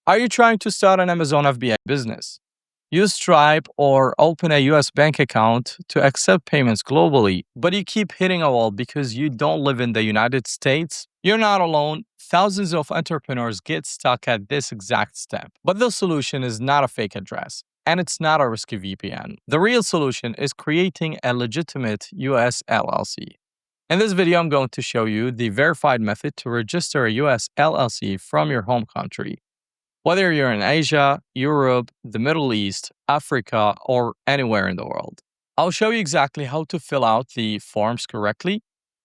Are you trying to start an Amazon FBA business? Use Stripe or open a US bank account to accept payments globally, but you keep hitting a wall because you don't live in the United States? You're not alone. Thousands of entrepreneurs get stuck at this exact step. But the solution is not a fake address, and it's not a risky VPN. The real solution is creating a legitimate US LLC. In this video, I'm going to show you the verified method to register a US LLC from your home country. Whether you're in Asia, Europe, the Middle East, Africa, or anywhere in the world. I'll show you exactly how to fill out the forms correctly,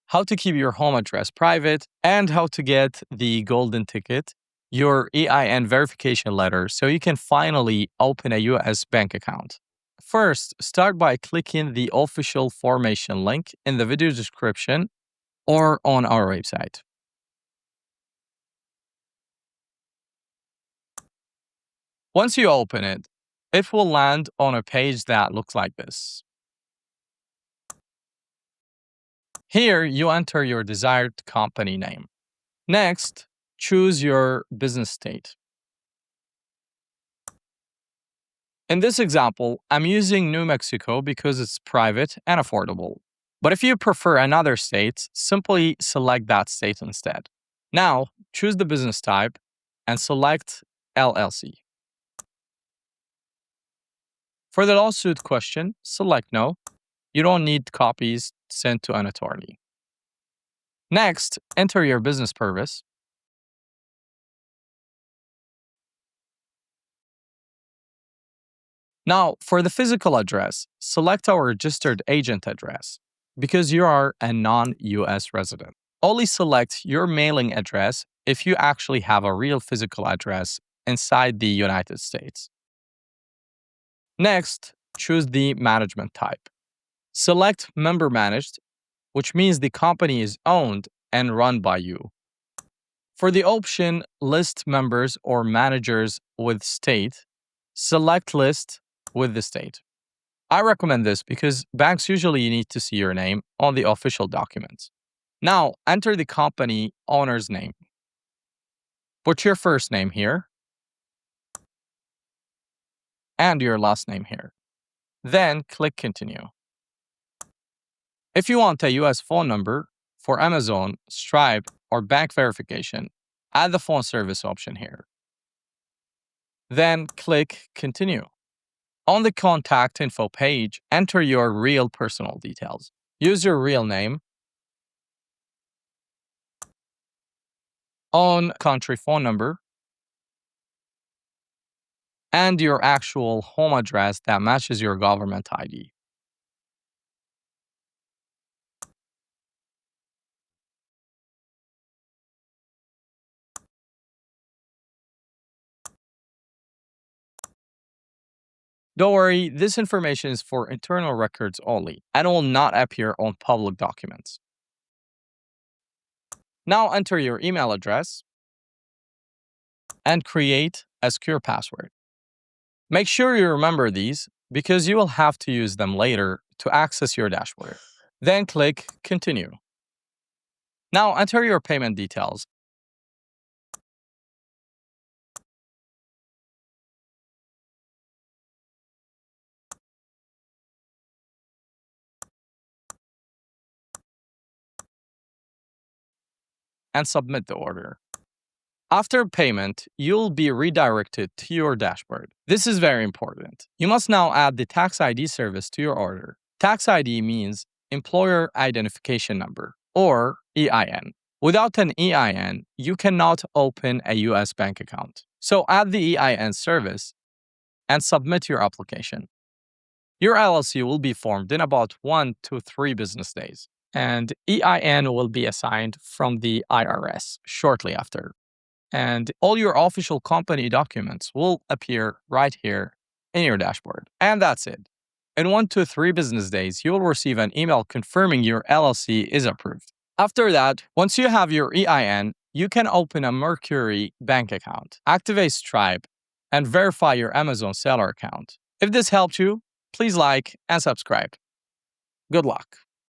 how to keep your home address private, and how to get the golden ticket, your EIN verification letter, so you can finally open a US bank account. First, start by clicking the official formation link in the video description or on our website. Once you open it, it will land on a page that looks like this. Here, you enter your desired company name. Next, choose your business state. In this example, I'm using New Mexico because it's private and affordable. But if you prefer another state, simply select that state instead. Now, choose the business type and select LLC. For the lawsuit question, select No. You don't need copies sent to an attorney. Next, enter your business purpose. Now, for the physical address, select our registered agent address because you are a non-US resident. Only select your mailing address if you actually have a real physical address inside the United States. Next, choose the management type. Select member managed, which means the company is owned and run by you. For the option list members or managers with state, select list with the state. I recommend this because banks usually need to see your name on the official documents. Now, enter the company owner's name. Put your first name here and your last name here. Then click Continue. If you want a US phone number for Amazon, Stripe, or bank verification, add the phone service option here. Then click Continue. On the contact info page, enter your real personal details. Use your real name, own country phone number, and your actual home address that matches your government ID. Don't worry, this information is for internal records only and will not appear on public documents. Now enter your email address and create a secure password. Make sure you remember these because you will have to use them later to access your dashboard. Then click Continue. Now enter your payment details. And submit the order. After payment, you'll be redirected to your dashboard. This is very important. You must now add the tax ID service to your order. Tax ID means Employer Identification Number, or EIN. Without an EIN, you cannot open a US bank account. So add the EIN service and submit your application. Your LLC will be formed in about 1 to 3 business days, and EIN will be assigned from the IRS shortly after. And all your official company documents will appear right here in your dashboard. And that's it. In 1 to 3 business days, you will receive an email confirming your LLC is approved. After that, once you have your EIN, you can open a Mercury bank account, activate Stripe, and verify your Amazon seller account. If this helped you, please like and subscribe. Good luck.